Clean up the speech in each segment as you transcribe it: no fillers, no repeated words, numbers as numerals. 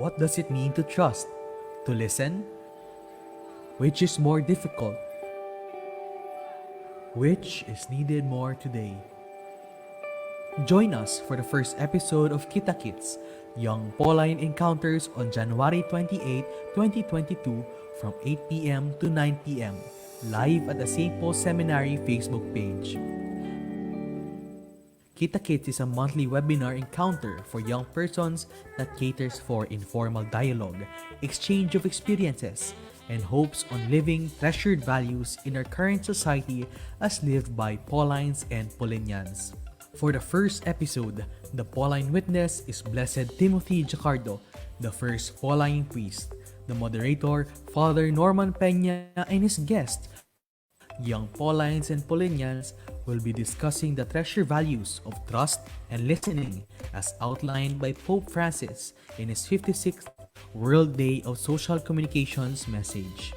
What does it mean to trust? To listen? Which is more difficult? Which is needed more today? Join us for the first episode of Kita Kids, Young Pauline Encounters on January 28, 2022 from 8 p.m. to 9 p.m. live at the St. Paul Seminary Facebook page. Kita Kids is a monthly webinar encounter for young persons that caters for informal dialogue, exchange of experiences, and hopes on living treasured values in our current society as lived by Paulines and Paulinians. For the first episode, the Pauline witness is Blessed Timothy Giaccardo, the first Pauline Priest. The moderator, Father Norman Peña, and his guest, young Paulines and Paulinians, will be discussing the treasure values of trust and listening as outlined by Pope Francis in his 56th World Day of Social Communications message.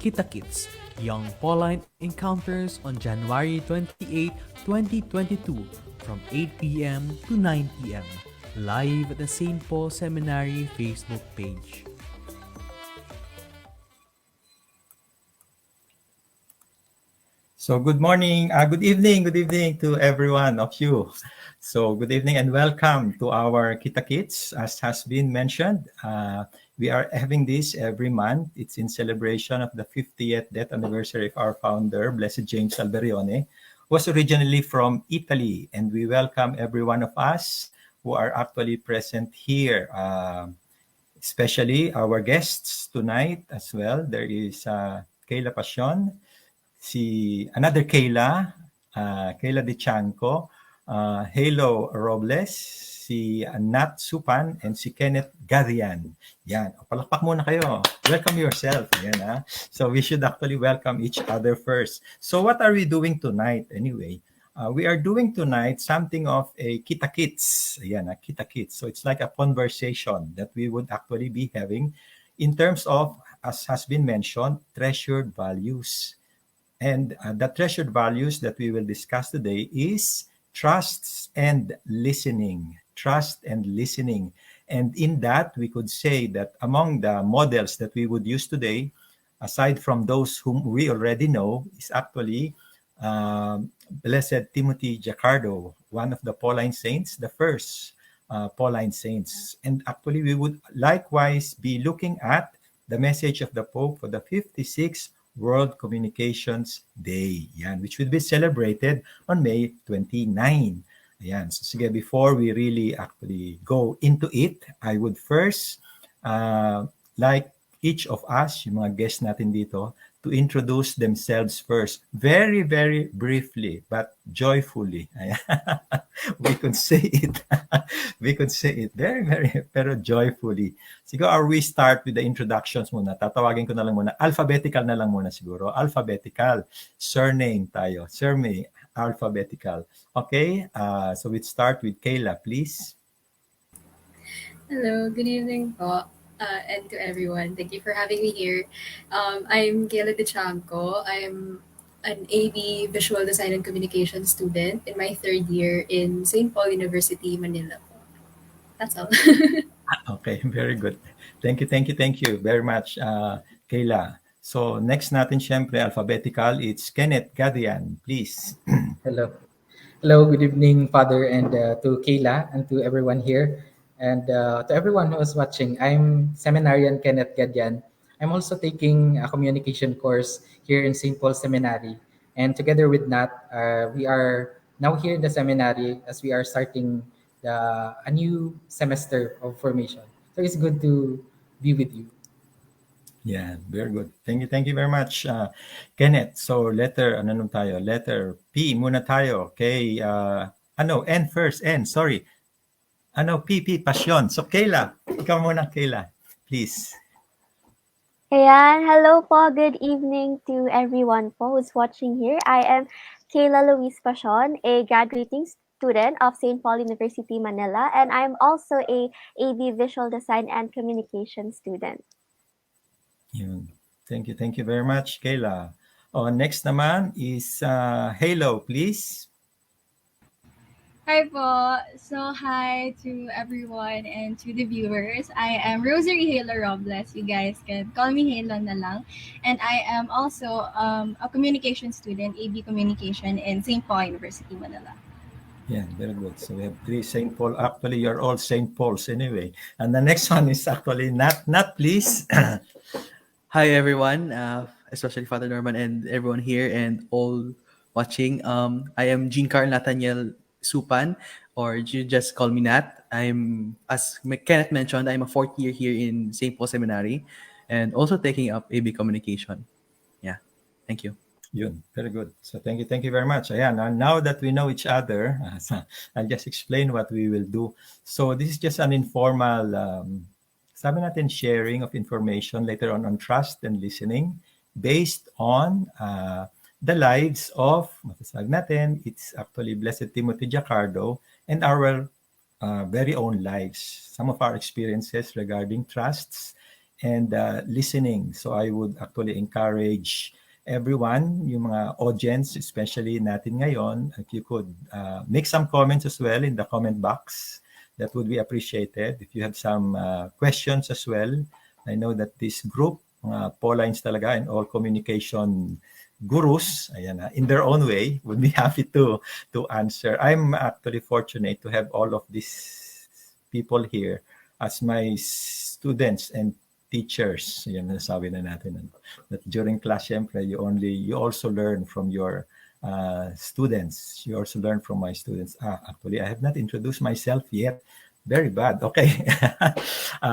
Kita Kids, Young Pauline Encounters on January 28, 2022 from 8 p.m. to 9 p.m. live at the St. Paul Seminary Facebook page. So good morning, good evening to every one of you. So good evening and welcome to our Kita Kids. As has been mentioned, we are having this every month. It's in celebration of the 50th death anniversary of our founder, Blessed James Alberione, who was originally from Italy. And we welcome every one of us who are actually present here, especially our guests tonight as well. There is Kayla Passion, another Kayla, Kayla De Chanco, Halo Robles, si Nat Supan, and si Keneth Gadian. Yan. Palakpak muna kayo. Welcome yourself. Yan, ha? So we should actually welcome each other first. So what are we doing tonight anyway? We are doing tonight something of a Kita Kids. Yan, Kita Kids. So it's like a conversation that we would actually be having in terms of, as has been mentioned, treasured values. And the treasured values that we will discuss today is trust and listening. Trust and listening. And in that, we could say that among the models that we would use today, aside from those whom we already know, is actually Blessed Timothy Giaccardo, one of the Pauline saints, the first Pauline saints. And actually, we would likewise be looking at the message of the Pope for the 56th World Communications Day, yan, which will be celebrated on May 29. Ayan. So sige, before we really actually go into it, I would first like each of us, yung mga guests natin dito, to introduce themselves first. Very, very briefly, but joyfully. We could say it. We could say it very, very, pero joyfully. Siguro, we start with the introductions muna. Tatawagin ko na lang muna. Alphabetical na lang muna siguro. Alphabetical. Surname tayo. Surname, alphabetical. Okay? So we start with Kayla, please. Hello, good evening po. And to everyone, thank you for having me here. I'm Caela De Chanco. I'm an AB Visual Design and Communication student in my third year in St. Paul University, Manila. That's all. Okay, very good. Thank you very much, Kayla. So next natin, syempre, alphabetical, it's Keneth Gadian, please. Hello. Hello, good evening, Father, and to Kayla and to everyone here. And to everyone who is watching, I'm Seminarian Keneth Gadian. I'm also taking a communication course here in St. Paul Seminary. And together with Nat, we are now here in the seminary as we are starting a new semester of formation. So it's good to be with you. Yeah, very good. Thank you very much, Kenneth. So letter, ano nung tayo? Letter P muna tayo. Okay, N first, N, sorry. P, Passion. So Kayla, ikaw muna Kayla, please. Ayan, hello po, good evening to everyone po who's watching here. I am Kayla Louise Passion, a graduating student of St. Paul University, Manila, and I'm also a AB Visual Design and Communication student. Thank you very much, Kayla. Next naman is Halo, please. Hi po. So, hi to everyone and to the viewers. I am Rosary Halo Robles. You guys can call me Halo na lang. And I am also a communication student, AB Communication in St. Paul University, Manila. Yeah, very good. So we have three Saint Paul. Actually, you're all Saint Pauls anyway. And the next one is actually Nat, please. Hi everyone, especially Father Norman and everyone here and all watching. I am Jean-Carl Nathaniel Supan, or you just call me Nat. I'm, as Kenneth mentioned, I'm a fourth year here in St. Paul Seminary, and also taking up AB Communication. Yeah, thank you. Yun, very good. So thank you very much. Ayan, now that we know each other, so I'll just explain what we will do. So this is just an informal, sabi natin, sharing of information later on trust and listening based on the lives of, masasabi natin, it's actually Blessed Timothy Giaccardo and our very own lives, some of our experiences regarding trusts and listening. So I would actually encourage everyone, yung mga audience, especially natin ngayon, if you could make some comments as well in the comment box, that would be appreciated. If you have some questions as well, I know that this group, mga Paulines talaga and all communication gurus, ayan, in their own way, would be happy to answer. I'm actually fortunate to have all of these people here as my students and teachers. Yan nasabi na natin. That during class, syempre, you also learn from your students. You also learn from my students. Actually, I have not introduced myself yet. Very bad. Okay.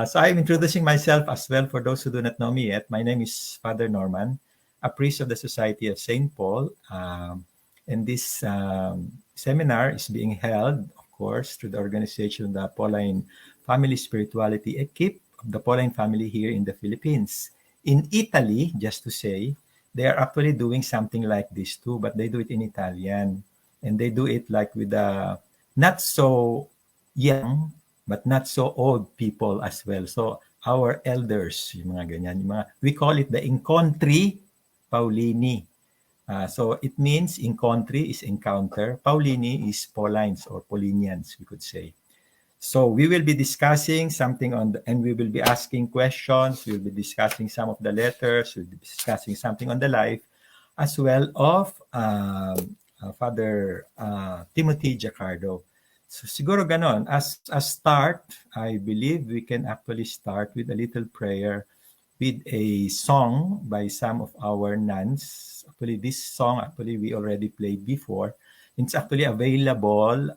So I'm introducing myself as well for those who do not know me yet. My name is Father Norman, a priest of the Society of St. Paul. And this seminar is being held, of course, through the organization of the Pauline Family Spirituality Equipe of the Pauline family here in the Philippines. In Italy, just to say, they are actually doing something like this too, but they do it in Italian. And they do it like with the not so young, but not so old people as well. So our elders, yung mga ganyan, yung mga, we call it the Incontri Paolini. So it means Incontri is encounter, Paolini is Paulines or Paulinians, we could say. So we will be discussing something and we will be asking questions. We'll be discussing some of the letters. We'll be discussing something on the life, as well of Father Timothy Giaccardo. So siguro ganon. As a start, I believe we can actually start with a little prayer with a song by some of our nuns. Actually, this song we already played before. It's actually available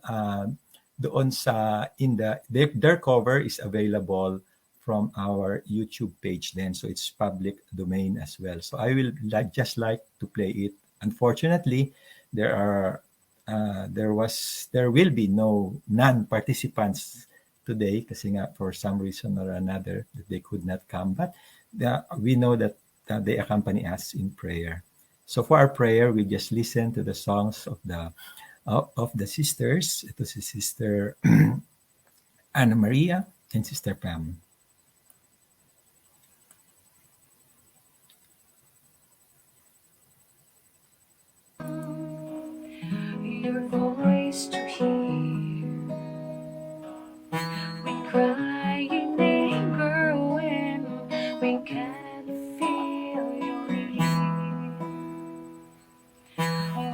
doon sa their cover is available from our YouTube page then, so it's public domain as well. So I will just like to play it. Unfortunately, there will be no non-participants today kasi nga for some reason or another that they could not come, but we know that they accompany us in prayer. So for our prayer, we just listen to the songs of the sisters. Ito si Sister Anna Maria and Sister Pam. Your voice to hear when crying anger, when we can feel your ear.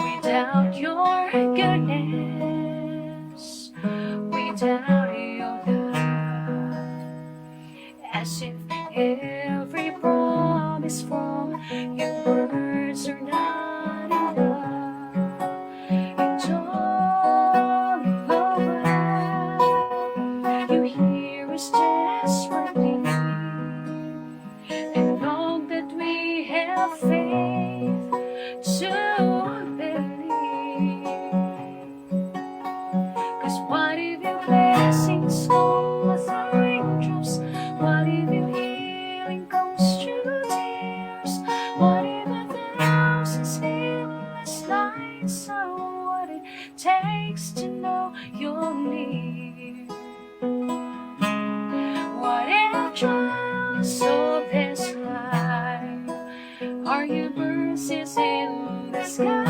Without your goodness, without your love, as if every promise from your words are not enough. And all the while, you hear us desperately, and long that we have faith to believe. 'Cause what if your blessings fall as raindrops? What if your healing comes through tears? What if 1,000 sleepless nights are what it takes to know you're near? What if trials of this life are your mercies in the sky?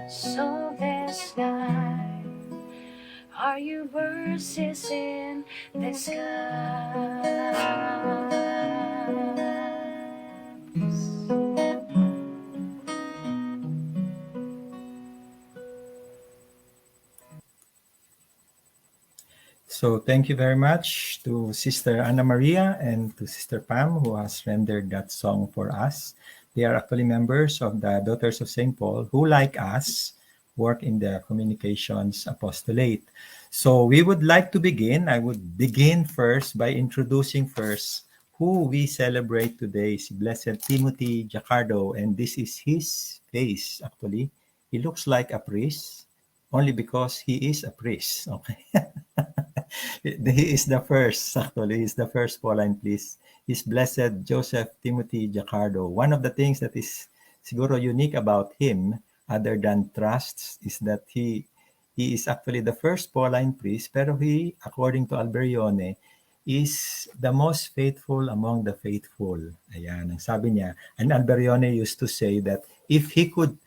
So this life, are you verses in the skies? So thank you very much to Sister Anna Maria and to Sister Pam who has rendered that song for us. They are actually members of the Daughters of St. Paul who, like us, work in the communications apostolate. So we would like to begin. I would begin first by introducing first who we celebrate today is Blessed Timothy Giaccardo, and this is his face actually. He looks like a priest only because he is a priest. Okay. He is the first, actually. He's the first Pauline Priest. He's Blessed Joseph Timothy Giaccardo. One of the things that is siguro unique about him, other than trusts, is that he is actually the first Pauline priest, pero he, according to Alberione, is the most faithful among the faithful. Ayan, ang sabi niya. And Alberione used to say that if he could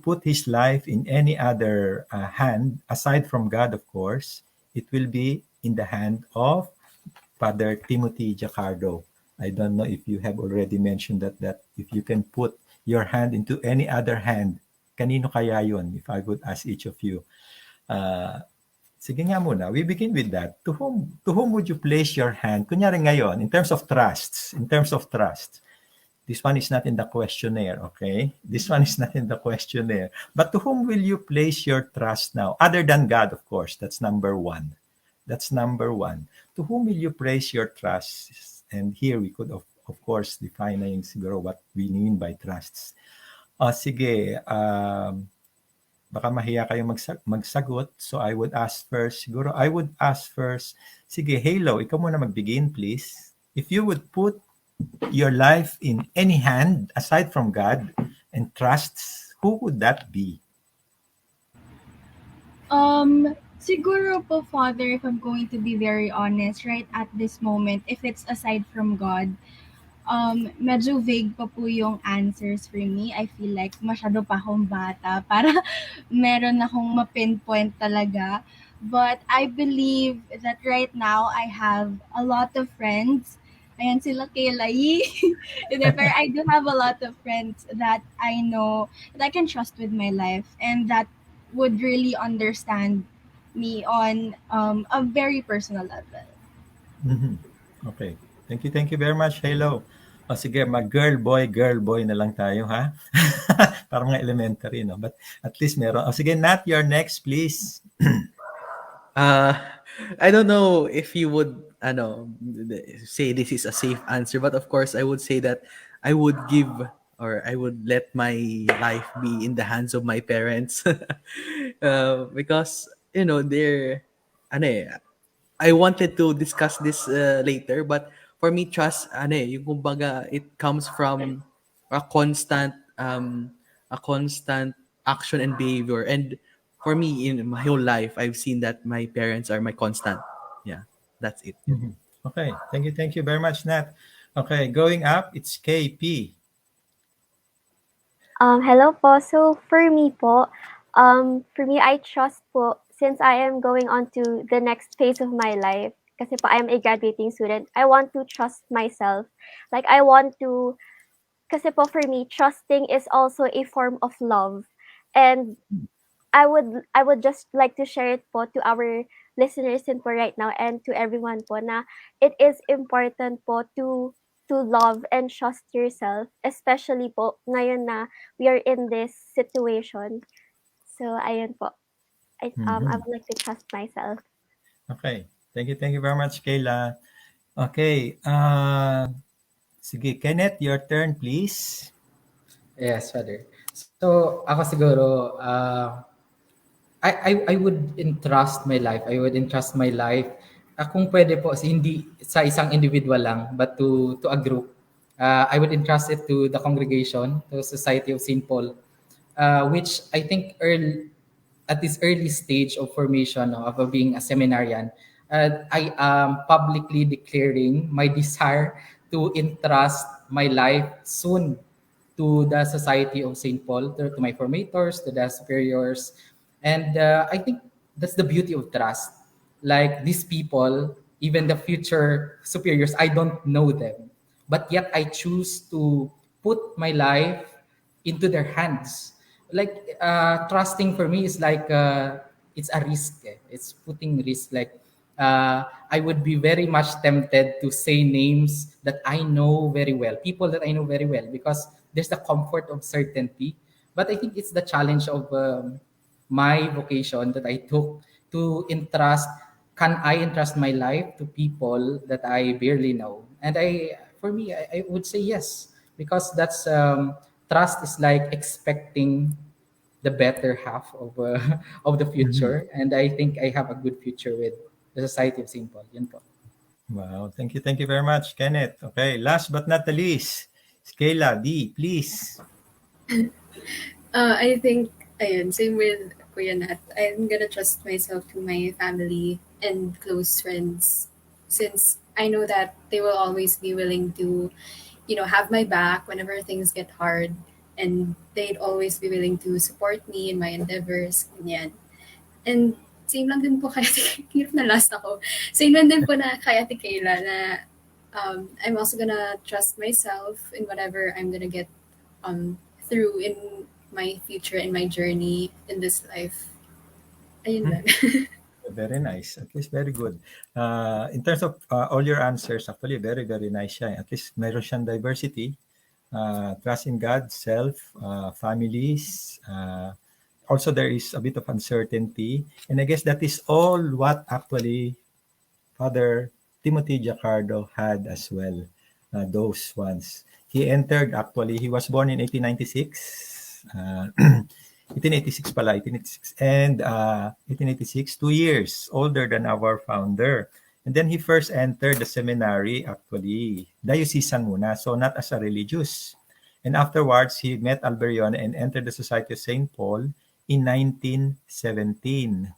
put his life in any other hand, aside from God, of course, it will be in the hand of Father Timothy Giaccardo. I don't know if you have already mentioned that if you can put your hand into any other hand, kanino kaya yun? If I would ask each of you. Sige nga muna, we begin with that. To whom would you place your hand? Kunyari ngayon, in terms of trust. This one is not in the questionnaire, okay? This one is not in the questionnaire. But to whom will you place your trust now? Other than God, of course. That's number one. To whom will you place your trust? And here we could, of course, define na yung siguro what we mean by trusts. Sige, baka mahiya kayo magsagot. So I would ask first, sige, Halo, ikaw muna magbigin, please. If you would put your life in any hand aside from God and trusts, who would that be? Siguro po, Father, if I'm going to be very honest, right at this moment, if it's aside from God, medyo vague pa po yung answers for me. I feel like masyado pa akong bata para meron akong ma-pinpoint talaga. But I believe that right now I have a lot of friends. Ayan sila Kayla. Pero I do have a lot of friends that I know that I can trust with my life and that would really understand me on a very personal level. Mhm. Okay. Thank you very much, Halo. O sige, girl boy na lang tayo, ha? Parang mga elementary, no? But at least meron. O sige, Nat, you're next, please. I don't know if you would say this is a safe answer, but of course I would say that I would give or I would let my life be in the hands of my parents. Because they're ano eh, I wanted to discuss this later, but for me trust yung kumbaga it comes from a constant a constant action and behavior, and for me in my whole life I've seen that my parents are my constant. Yeah, that's it. Mhm. Okay. Thank you very much, Nat. Okay, going up, it's KP. Hello po. So for me, I trust po, since I am going on to the next phase of my life, kasi po I'm a graduating student, I want to trust myself. Like I want to, kasi po for me, trusting is also a form of love. And I would just like to share it po to our listeners and po right now and to everyone po na it is important po to love and trust yourself, especially po ngayon na we are in this situation. So ayun po. I Mhm. would like to trust myself. Okay. Thank you very much, Kayla. Okay. Sige, Kenneth, your turn, please. Yes, Father. So, ako siguro, I would entrust my life. I would entrust my life. Kung pwede po, hindi sa isang individual lang, but to a group. I would entrust it to the congregation, to Society of St. Paul, which I think at this early stage of formation of being a seminarian, I am publicly declaring my desire to entrust my life soon to the Society of St. Paul, to my formators, to the superiors. And I think that's the beauty of trust. Like these people, even the future superiors, I don't know them. But yet I choose to put my life into their hands. Like trusting for me is like it's a risk. It's putting risk. Like I would be very much tempted to say names that I know very well, people that I know very well, because there's the comfort of certainty. But I think it's the challenge of my vocation that I took to entrust. Can I entrust my life to people that I barely know? And for me, I would say yes, because that's trust is like expecting the better half of of the Mhm. future, and I think I have a good future with the Society of St. Paul. Yun po. Wow. Thank you very much, Kenneth. Okay, last but not the least, Kayla, D, please. I think, ayun, same with Kuya Nat. I'm gonna trust myself to my family and close friends since I know that they will always be willing to, have my back whenever things get hard, and they'd always be willing to support me in my endeavors, ganyan. And same lang din po kay hirap na last ako. Same lang din po na kay Ate Kayla na I'm also gonna trust myself in whatever I'm gonna get through in my future, in my journey in this life. Ayun lang. Very nice. At least very good. In terms of all your answers, actually very, very nice siya. At least meron siyang diversity. Trust in God, self, families. Also, there is a bit of uncertainty. And I guess that is all what actually Father Timothy Giaccardo had as well. Those ones. He was born in 1896. 1886 pala, 1886. And 1886, 2 years older than our founder. And then he first entered the seminary, actually, diocesan muna, so not as a religious. And afterwards, he met Alberione and entered the Society of St. Paul in 1917.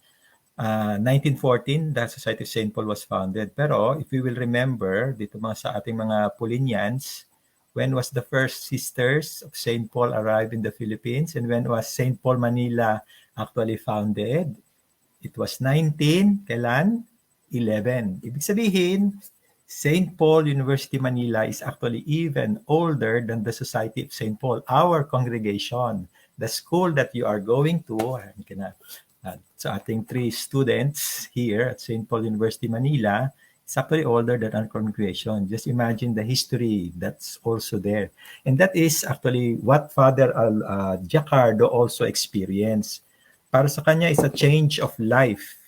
1914, the Society of St. Paul was founded. Pero if we will remember, dito mga sa ating mga Paulinians, when was the first Sisters of St. Paul arrived in the Philippines, and when was St. Paul Manila actually founded? It was 19, kailan? 11. Ibig sabihin, St. Paul University Manila is actually even older than the Society of St. Paul, our congregation. The school that you are going to, sa ating 3 students here at St. Paul University Manila, it's actually older than our congregation. Just imagine the history that's also there. And that is actually what Father Giaccardo also experienced. Para sa kanya, it's a change of life.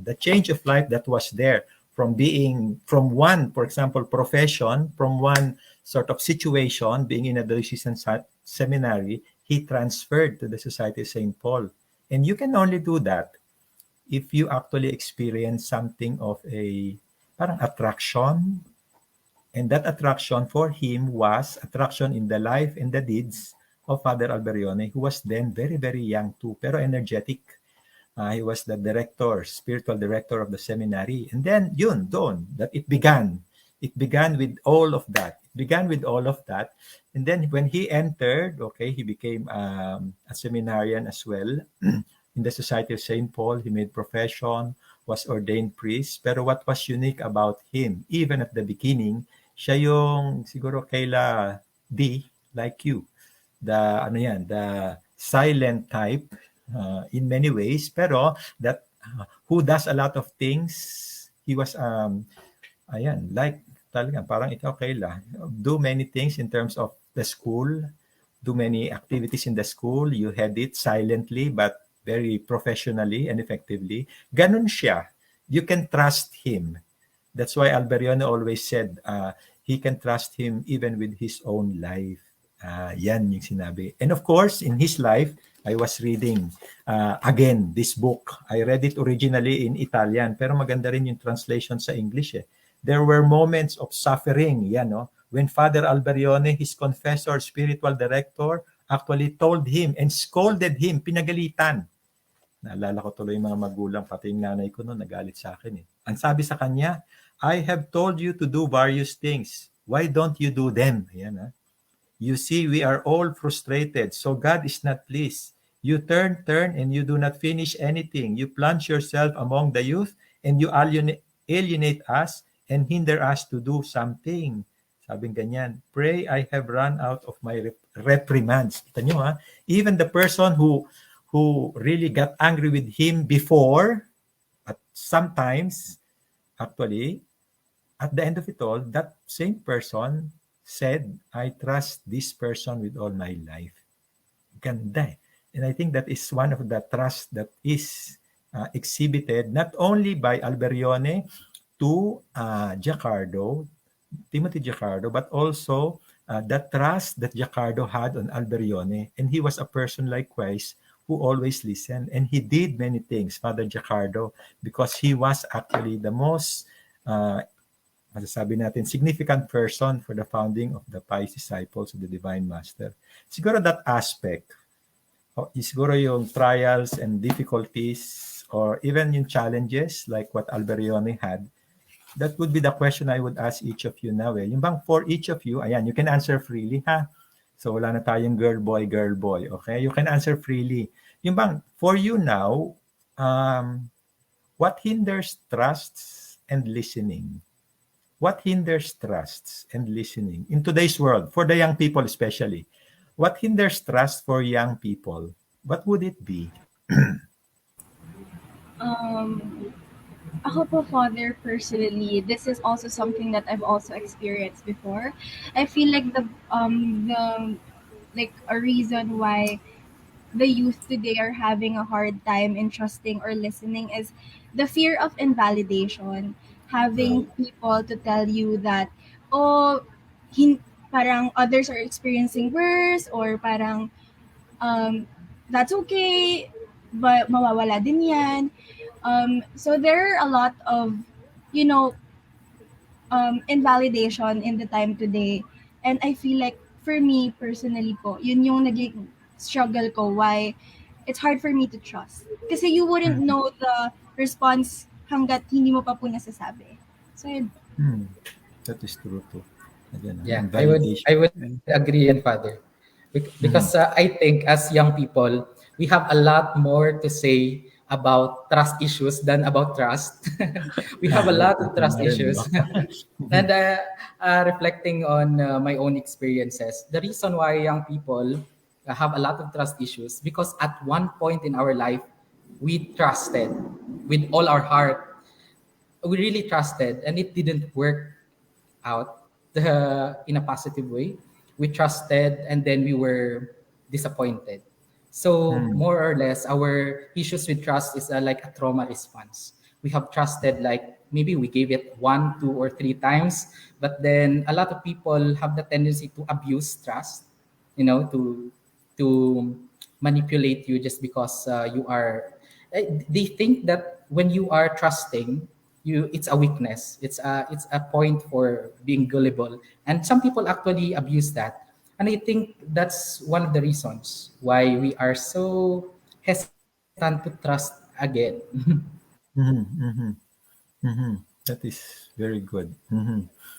The change of life that was there from one, for example, profession, from one sort of situation, being in a diocesan seminary, he transferred to the Society of St. Paul. And you can only do that if you actually experience something of a parang attraction. And that attraction for him was attraction in the life and the deeds of Father Alberione, who was then very, very young too, pero energetic. He was the spiritual director of the seminary. And then, that it began. It began with all of that. And then when he entered, he became a seminarian as well. In the Society of St. Paul, he made profession, was ordained priest. Pero what was unique about him, even at the beginning, siya yung siguro Kayla D, like you. The silent type in many ways, pero that who does a lot of things. He was like talaga parang ikaw Kayla, do many things in terms of the school, do many activities in the school. You had it silently but very professionally and effectively. Ganun siya. You can trust him. That's why Alberione always said he can trust him even with his own life. Yan yung sinabi. And of course, in his life, I was reading again this book. I read it originally in Italian, pero maganda rin yung translation sa English. There were moments of suffering, when Father Alberione, his confessor, spiritual director, actually told him and scolded him, pinagalitan. Naalala ko tuloy yung mga magulang, pati yung nanay ko noon, nagalit sa akin. Ang sabi sa kanya, I have told you to do various things. Why don't you do them? Ayan, You see, we are all frustrated, so God is not pleased. You turn, and you do not finish anything. You plunge yourself among the youth, and you alienate us and hinder us to do something. Sabing ganyan, pray I have run out of my reprimands. Kita nyo ha? Even the person who really got angry with him before, at sometimes, actually, at the end of it all, that same person said, I trust this person with all my life. Ganda eh. And I think that is one of the trust that is exhibited not only by Alberione to Giaccardo, Timothy Giaccardo, but also the trust that Giaccardo had on Alberione. And he was a person likewise who always listened. And he did many things, Father Giaccardo, because he was actually the most, masasabi natin, significant person for the founding of the pious disciples of the Divine Master. Siguro that aspect, siguro yung trials and difficulties or even yung challenges like what Alberione had, that would be the question I would ask each of you now. Yung bang for each of you, ayan, you can answer freely, ha? So wala na tayong girl, boy, okay? You can answer freely. Yung bang, for you now, what hinders trusts and listening? What hinders trusts and listening in today's world, for the young people especially? What hinders trust for young people? What would it be? Ako po, Father, personally, this is also something that I've also experienced before. I feel like the like a reason why the youth today are having a hard time in trusting or listening is the fear of invalidation. Having people to tell you that, oh, parang others are experiencing worse, or parang that's okay, but mawawala din yan. So there are a lot of, you know, invalidation in the time today. And I feel like, for me personally po, yun yung naging struggle ko, why it's hard for me to trust. Kasi you wouldn't know the response hanggat hindi mo pa po nasasabi. So, yun. That is true too. Again, Yeah, I would agree, and Father, because I think as young people we have a lot more to say about trust issues than about trust. We have a lot of trust issues, and reflecting on my own experiences, the reason why young people have a lot of trust issues because at one point in our life we trusted with all our heart. We really trusted, and it didn't work out in a positive way. We trusted, and then we were disappointed. So more or less, our issues with trust is like a trauma response. We have trusted, like maybe we gave it 1, 2, or 3 times, but then a lot of people have the tendency to abuse trust, to manipulate you just because you are. They think that when you are trusting, it's a weakness. It's a point for being gullible, and some people actually abuse that. And I think that's one of the reasons why we are so hesitant to trust again. That is very good.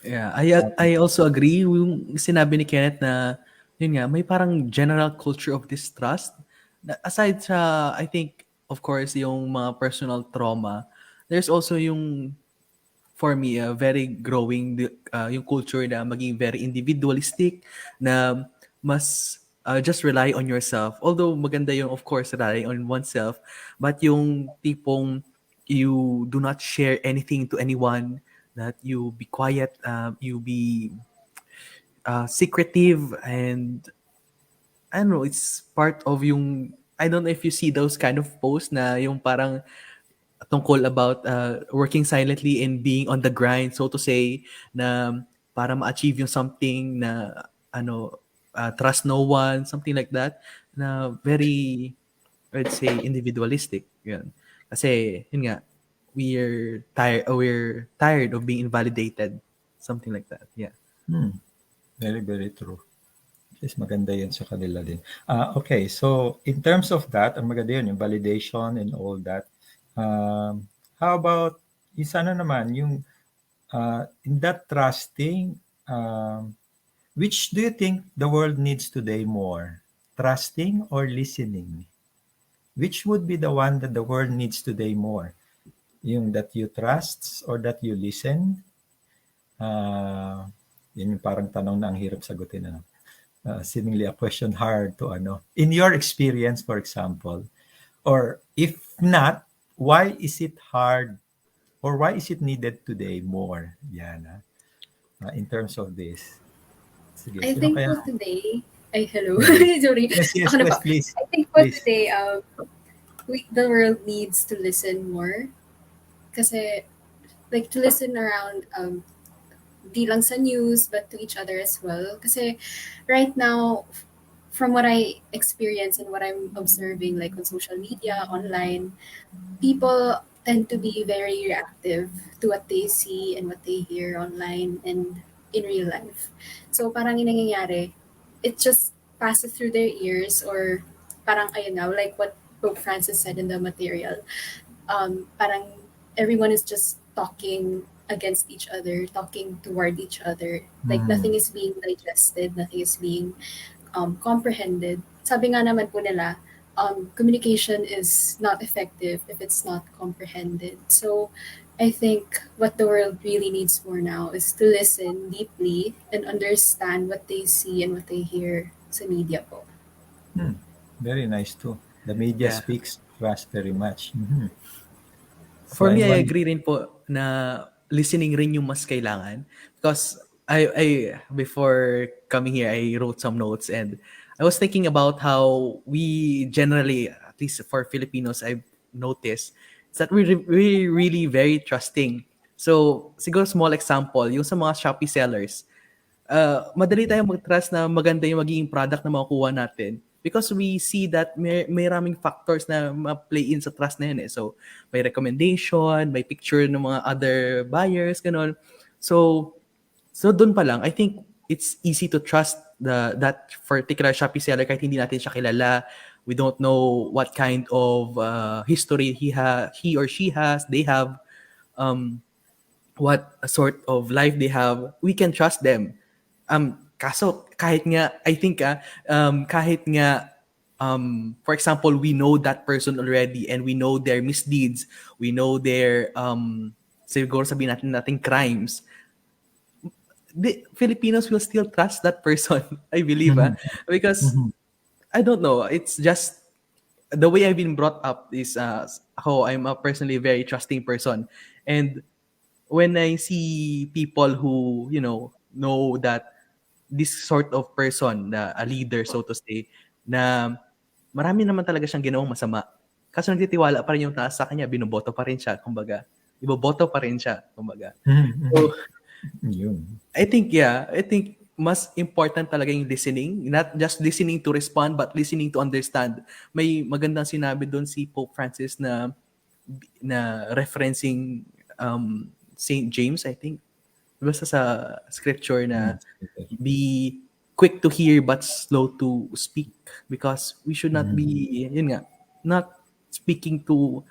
Yeah, I also agree yung sinabi ni Kenneth na yun nga, may parang general culture of distrust. Aside sa, I think, of course, yung mga personal trauma, there's also yung, for me, very growing yung culture na maging very individualistic, na mas just rely on yourself. Although maganda yung, of course, rely on oneself, but yung tipong you do not share anything to anyone, that you be quiet, you be secretive, and I don't know, it's part of yung, I don't know if you see those kind of posts na yung parang tungkol about working silently and being on the grind, so to say, na para ma-achieve yung something na trust no one, something like that, na very, I'd say, individualistic. Yun. Kasi, yun nga, we're tired of being invalidated. Something like that. Yeah. Very, very true. Yes, maganda yun sa kanila din. Okay, so in terms of that, ang maganda yun, yung validation and all that. How about, isa na naman, yung in that trusting, Which do you think the world needs today more? Trusting or listening? Which would be the one that the world needs today more? Yung that you trust or that you listen? Ah, yun yung parang tanong na ang hirap sagutin. Ano? Seemingly a question hard to ano. In your experience, for example, or if not, why is it hard or why is it needed today more? Yan, in terms of this. Sige, I sino think kaya? po today, ay hello, Mhm. sorry, Yes, yes, ako na yes, po. please. I think po Please. today, the world needs to listen more. Kasi, like, to listen around, di lang sa news, but to each other as well. Kasi, right now, from what I experience and what I'm observing, like on social media, online, people tend to be very reactive to what they see and what they hear online and in real life. So parang yung nangyayari, it just passes through their ears or parang ayun na, like what Pope Francis said in the material, parang everyone is just talking against each other, talking toward each other. Like nothing is being digested, nothing is being comprehended. Sabi nga naman po nila, communication is not effective if it's not comprehended. So I think what the world really needs more now is to listen deeply and understand what they see and what they hear sa media po. Very nice too. The media Yeah. speaks to us very much. Mhm. So For me, I anyone? agree rin po na listening rin yung mas kailangan. Because I before coming here, I wrote some notes and I was thinking about how we generally, at least for Filipinos, I've noticed is that we're really very trusting. So, siguro small example, yung sa mga Shopee sellers, madali tayong mag-trust na maganda yung magiging product na makukuha natin because we see that may raming factors na ma-play in sa trust na yun eh. So, may recommendation, may picture ng mga other buyers, ganun. So doon pa lang, I think it's easy to trust that particular Shopee seller kahit hindi natin siya kilala. We don't know what kind of history he or she has, they have, what sort of life they have. We can trust them. Kaso kahit nga I think kahit nga for example we know that person already and we know their misdeeds, we know their siguro sabihin natin crimes, the Filipinos will still trust that person. I believe Mhm. because Mhm. I don't know, it's just the way I've been brought up is ako, I'm a personally very trusting person, and when I see people who, know that this sort of person, na a leader, so to say, na marami naman talaga siyang ginawang masama. Kaso nagtitiwala pa rin yung taas sa kanya, binoboto pa rin siya, kumbaga. Iboboto pa rin siya, kumbaga. Mhm. Mhm. So, Yun. I think mas important talaga yung listening, not just listening to respond, but listening to understand. May magandang sinabi doon si Pope Francis na referencing Saint James, I think. Basta sa scripture na be quick to hear but slow to speak because we should not be, yun nga, not speaking to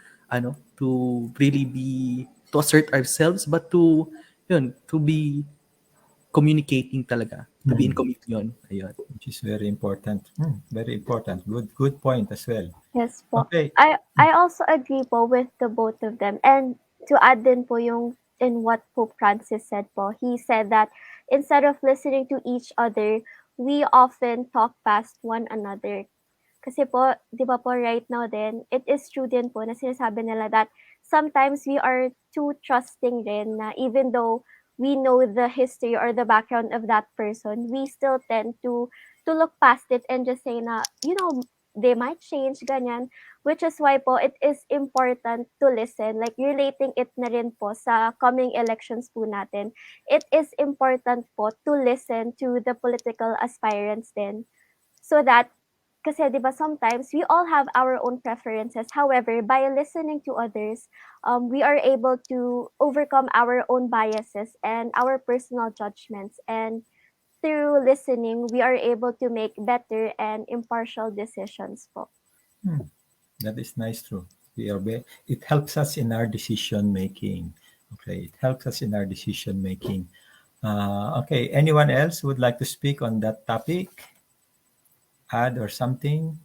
really be, to assert ourselves, but to be communicating talaga, to be in Mhm. communion. Ayun. Which is very important. Very important. Good point as well. Yes po. Okay. I also agree po with the both of them. And to add din po yung in what Pope Francis said po, he said that instead of listening to each other, we often talk past one another. Kasi po, 'di ba po right now din, it is true din po na sinasabi nila that sometimes we are too trusting din na even though we know the history or the background of that person, we still tend to look past it and just say na, they might change, ganyan. Which is why po, it is important to listen. Like, relating it na rin po sa coming elections po natin. It is important po to listen to the political aspirants din. So that kasi 'di ba sometimes we all have our own preferences. However, by listening to others, we are able to overcome our own biases and our personal judgments. And through listening, we are able to make better and impartial decisions po. That is nice too. It helps us in our decision making. Okay, it helps us in our decision making. Okay, anyone else would like to speak on that topic? Add or something?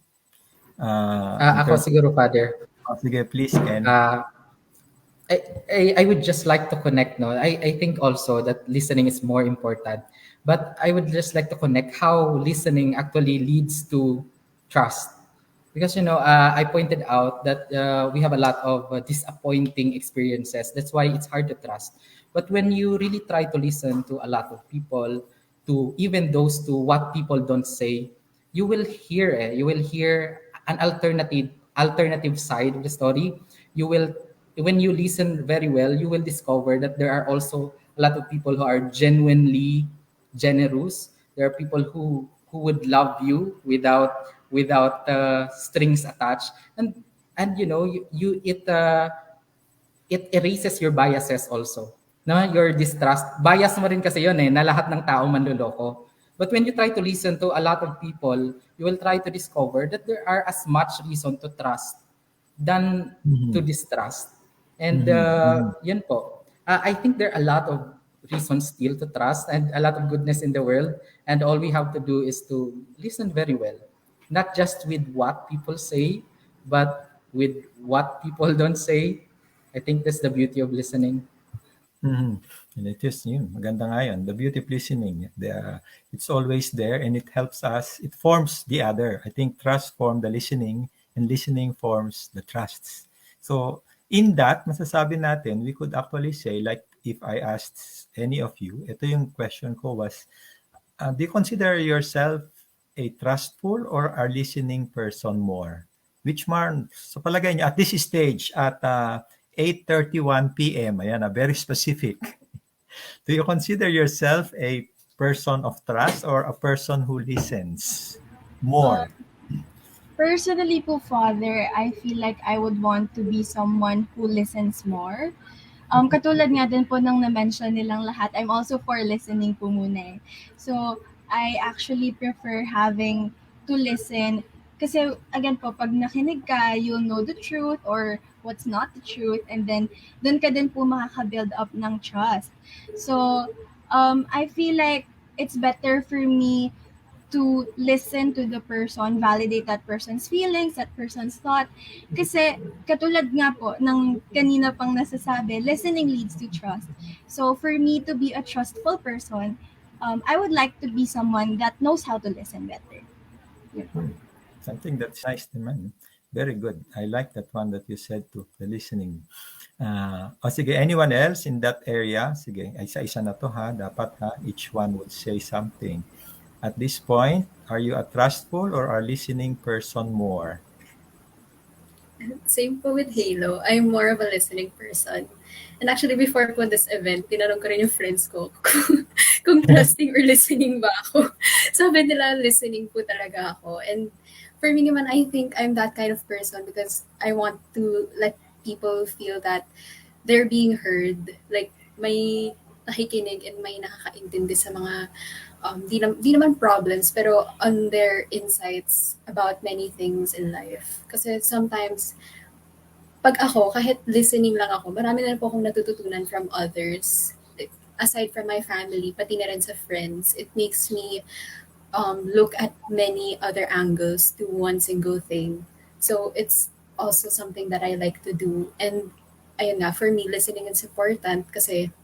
In Ako terms siguro, Father. of, sige, please, Ken. Uh, I would just like to connect. No, I think also that listening is more important. But I would just like to connect how listening actually leads to trust. Because I pointed out that we have a lot of disappointing experiences. That's why it's hard to trust. But when you really try to listen to a lot of people, to even those to what people don't say, you will hear an alternative side of the story. You will When you listen very well, you will discover that there are also a lot of people who are genuinely generous. There are people who would love you without strings attached, and it erases your biases also. No, your distrust. Bias mo rin kasi yun na lahat ng tao manloloko. But when you try to listen to a lot of people, you will try to discover that there are as much reason to trust than to Mhm. distrust. And Mhm. Mhm. yun po. I think there are a lot of reasons still to trust and a lot of goodness in the world. And all we have to do is to listen very well. Not just with what people say, but with what people don't say. I think that's the beauty of listening. Mhm. And it is yun, maganda nga yun. The beauty of listening, it's always there and it helps us, it forms the other. I think trust forms the listening and listening forms the trusts. So in that, masasabi natin, we could actually say, like if I asked any of you, ito yung question ko was, do you consider yourself a trustful or a listening person more? Which one? So palagay niyo, at this stage, at 8:31 p.m., ayan, very specific. Do you consider yourself a person of trust or a person who listens Uh, more? Personally po, Father, I feel like I would want to be someone who listens more. Katulad nga din po ng na-mention nilang lahat, I'm also for listening po muna eh. So, I actually prefer having to listen kasi again po, pag nakinig ka, you'll know the truth or what's not the truth, and then dun ka din po makaka-build up ng trust. So, I feel like it's better for me to listen to the person, validate that person's feelings, that person's thought. Kasi katulad nga po ng kanina pang nasasabi, listening leads to trust. So for me to be a trustful person, I would like to be someone that knows how to listen better. Something that's nice naman. Very good. I like that one that you said to the listening. Sige, anyone else in that area? Sige, isa-isa na to ha. Dapat ha, each one would say something. At this point, are you a trustful or a listening person more? Same po with Halo. I'm more of a listening person. And actually, before po this event, tinanong ko rin yung friends ko kung trusting or listening ba ako. Sabi nila, listening po talaga ako. And for me naman, I think I'm that kind of person because I want to let people feel that they're being heard. Like, may nakikinig and may nakakaintindi sa mga di naman problems, pero on their insights about many things in life. Kasi sometimes, pag ako, kahit listening lang ako, marami na po akong natututunan from others. Like, aside from my family, pati na rin sa friends, it makes me look at many other angles to one single thing. So it's also something that I like to do. And ayun nga, for me, listening is important kasi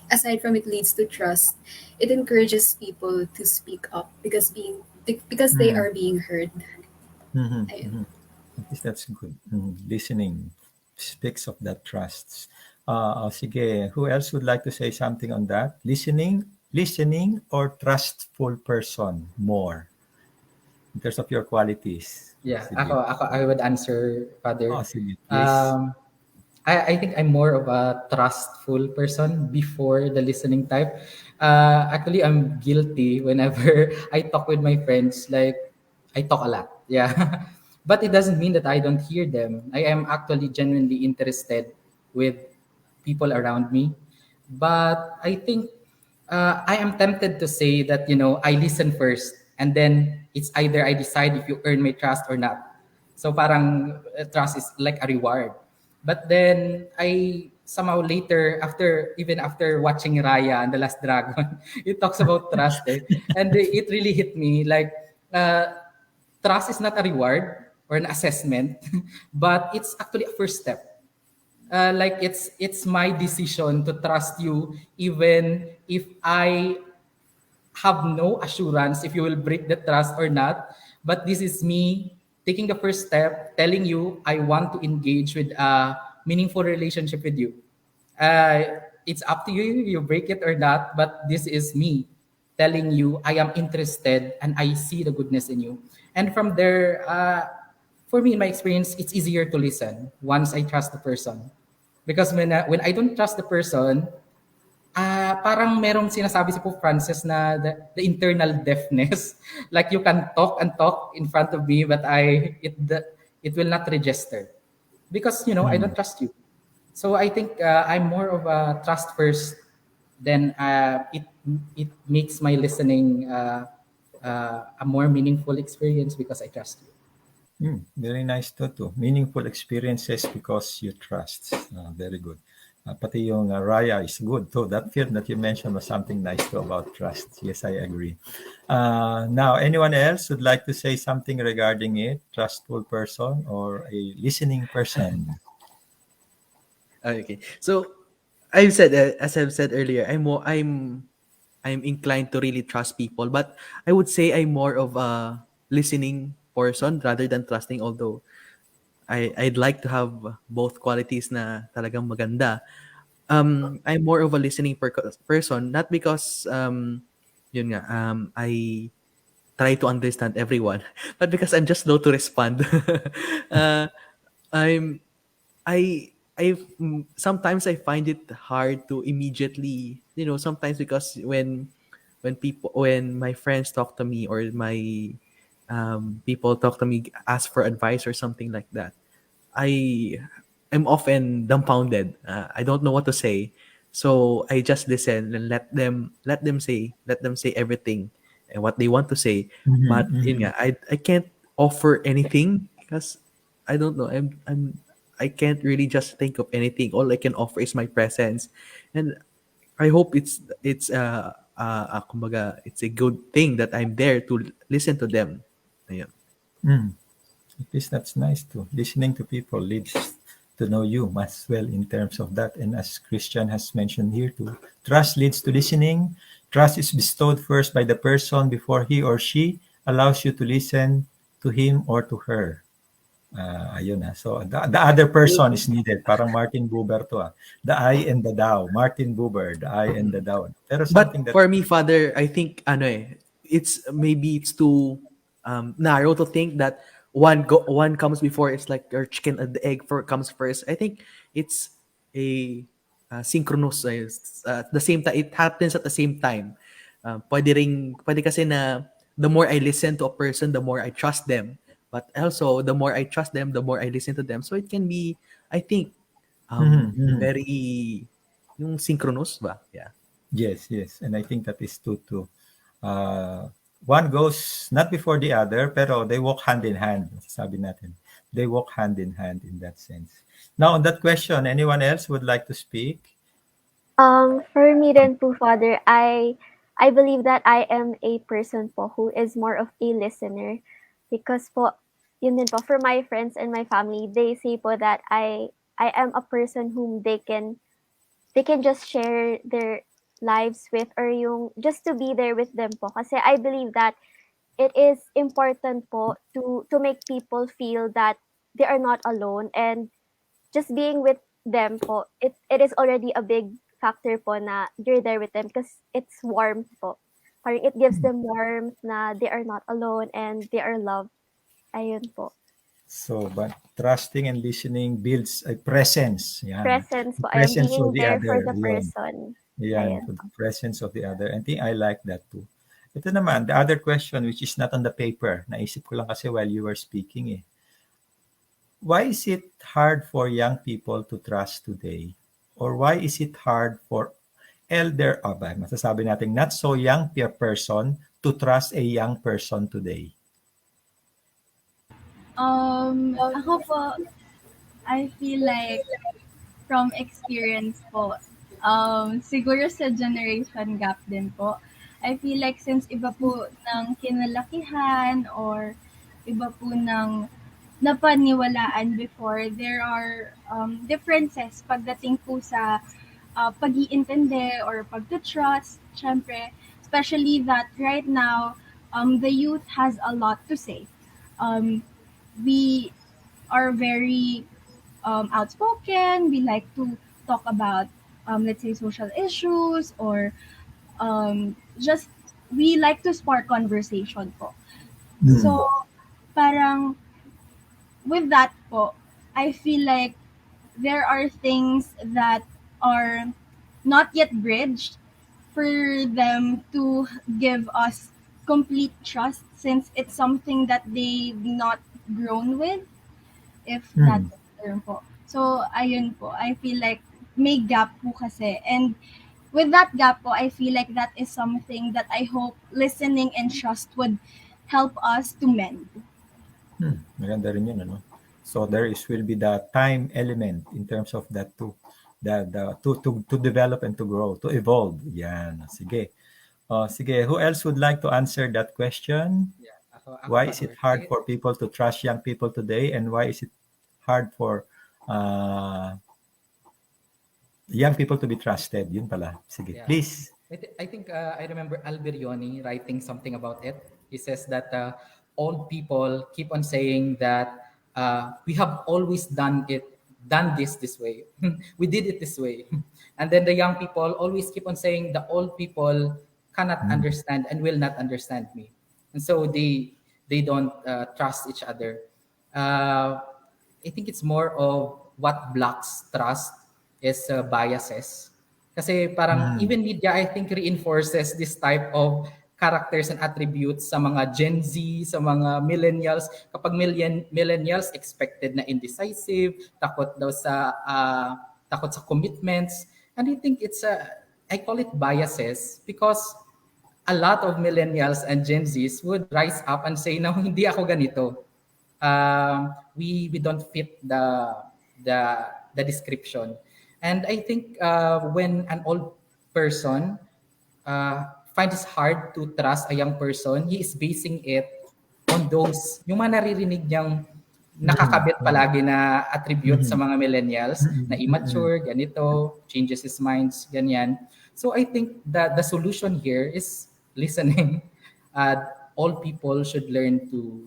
aside from it leads to trust, it encourages people to speak up because they Mhm. are being heard. Mhm. Ayun. Mhm. At least that's good. Listening speaks of that trust. Sige, who else would like to say something on that? Listening or trustful person more in terms of your qualities? Yeah, Sige. ako I would answer, Oh, Father. sige, please. Um, I think I'm more of a trustful person before the listening type. Actually, I'm guilty whenever I talk with my friends. Like, I talk a lot. Yeah. But it doesn't mean that I don't hear them. I am actually genuinely interested with people around me. But I think I am tempted to say that, I listen first and then it's either I decide if you earn my trust or not. So parang trust is like a reward. But then I somehow later, even after watching Raya and the Last Dragon, it talks about trust, and it really hit me like trust is not a reward or an assessment, but it's actually a first step. Like it's my decision to trust you even if I have no assurance if you will break the trust or not. But this is me taking the first step, telling you I want to engage with a meaningful relationship with you. It's up to you, you break it or not, but this is me telling you I am interested and I see the goodness in you. And from there, for me, in my experience, it's easier to listen once I trust the person. Because when I don't trust the person, parang merong sinasabi si Pope Francis na the internal deafness. Like you can talk and talk in front of me, but it will not register because I don't trust you. So I think I'm more of a trust first. Then it makes my listening a more meaningful experience because I trust you. Very nice too. Meaningful experiences because you trust. Very good. Pati yung Raya is good too. That film that you mentioned was something nice too about trust. Yes, I agree. Now, anyone else would like to say something regarding it? Trustful person or a listening person? Okay. So I've said as I've said earlier, I'm inclined to really trust people, but I would say I'm more of a listening person rather than trusting. Although I'd like to have both qualities na talagang maganda. I'm more of a listening person, not because yun nga I try to understand everyone, but because I'm just slow to respond. uh, I'm sometimes I find it hard to immediately, sometimes because when my friends talk to me or my people talk to me, ask for advice or something like that, I am often dumbfounded. I don't know what to say, so I just listen and let them say everything and what they want to say. Mhm, But yun mhm. nga, I can't offer anything because I don't know. I can't really just think of anything. All I can offer is my presence, and I hope kumbaga, it's a good thing that I'm there to listen to them. Ayun. Mm. At least that's nice too. Listening to people leads to know you as well in terms of that. And as Christian has mentioned here too, trust leads to listening. Trust is bestowed first by the person before he or she allows you to listen to him or to her. Ayun na. So the other person is needed. Parang Martin Buber to ah. The I and the thou. Martin Buber, the I and the thou. Pero something But that for me, Father, I think it's too narrow to think that one comes before. It's like your chicken and the egg comes first. I think it's a synchronous, the same time. It happens at the same time. Pwede kasi na the more I listen to a person, the more I trust them. But also, the more I trust them, the more I listen to them. So it can be, I think, Mhm, mhm. very yung synchronous ba? Yeah. Yes, yes. And I think that is too. One goes not before the other, pero they walk hand in hand. Sabi natin. They walk hand in hand in that sense. Now, on that question, anyone else would like to speak? For me then po, Father, I believe that I am a person po who is more of a listener because po, yun din po, for my friends and my family, they say po that I am a person whom they can just share their lives with or yung just to be there with them po. Kasi I believe that it is important po to make people feel that they are not alone and just being with them po, it is already a big factor po na you're there with them because it's warmth po. Parang it gives them warmth na they are not alone and they are loved. Ayun po. So, but trusting and listening builds a presence. Yan. Presence The po. I am presence of being the there for other. the Yun. person. Yan. Ayan. For the presence of the other. I think I like that too. Ito naman, the other question which is not on the paper. Naisip ko lang kasi while you were speaking eh. Why is it hard for young people to trust today? Or why is it hard for masasabi natin not so young peer person to trust a young person today? Ako po, I feel like from experience po, siguro sa generation gap din po. I feel like since iba po ng kinalakihan or iba po ng napaniwalaan before, there are differences pagdating po sa pag-iintindi or pag-trust, syempre, especially that right now, the youth has a lot to say. Um, we are very outspoken. We like to talk about, let's say, social issues or just we like to spark conversation po. Mm. So, parang with that po, I feel like there are things that are not yet bridged for them to give us complete trust since it's something that they've not grown with, if that's Mm. the term po. So, ayun po. I feel like may gap po kasi. And with that gap po, I feel like that is something that I hope listening and trust would help us to mend. Maganda rin yun, ano? So will be the time element in terms of that too. To develop and to grow, to evolve. Yan. Sige. Sige, who else would like to answer that question? Yeah, ako Why is it Father. hard for people to trust young people today, and why is it hard for uh, young people to be trusted? Yun pala. Sige, Yeah. please. I think I remember Alberione writing something about it. He says that old people keep on saying that we have always done this way. We did it this way. And then the young people always keep on saying the old people cannot Mm. understand and will not understand me. And so they don't trust each other. Uh, I think it's more of what blocks trust is biases. Kasi parang Mm. even media, I think, reinforces this type of characters and attributes sa mga Gen Z, sa mga millennials. Kapag millennials, expected na indecisive, takot sa commitments. And I think I call it biases because a lot of millennials and Gen Zs would rise up and say, no, hindi ako ganito. We don't fit the description. And I think when an old person finds it hard to trust a young person, he is basing it on those, yung mga naririnig niyang Mm. nakakabit palagi na attribute sa Mm. mga millennials na Mm. Mm. immature, ganito, changes his minds, ganyan. So I think that the solution here is listening. All people should learn to,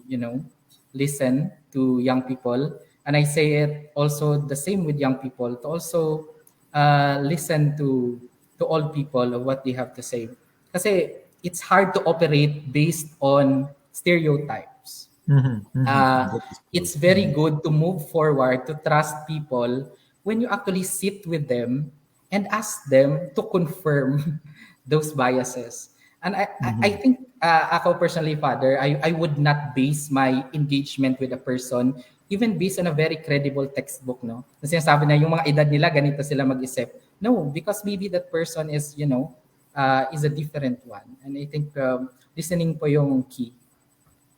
listen to young people. And I say it also the same with young people to also listen to all people of what they have to say. Kasi it's hard to operate based on stereotypes. Mhm. Mhm. uh, That is true. it's very good to move forward to trust people when you actually sit with them and ask them to confirm those biases. And I Mhm. think ako personally, Father, I would not base my engagement with a person even based on a very credible textbook, no? Na sinasabi na yung mga edad nila, ganito sila mag-isip. No, because maybe that person is, is a different one. And I think listening po yung key.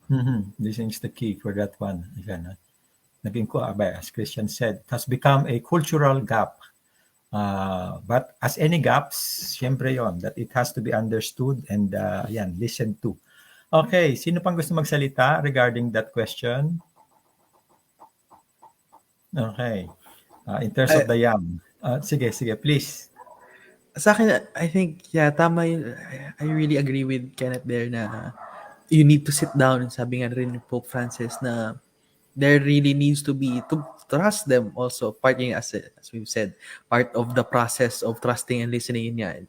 Mhm. This is the key for that one. Again, naging ko, as Christian said, it has become a cultural gap. But as any gaps, syempre yon, that it has to be understood and listened to. Okay, sino pang gusto magsalita regarding that question? Okay. In terms of the young. Sige, please. Sa akin, I think, yeah, tama yun. I really agree with Kenneth there na you need to sit down. Sabi nga rin ni Pope Francis na there really needs to be, to trust them also, part yun, as we've said, part of the process of trusting and listening yun,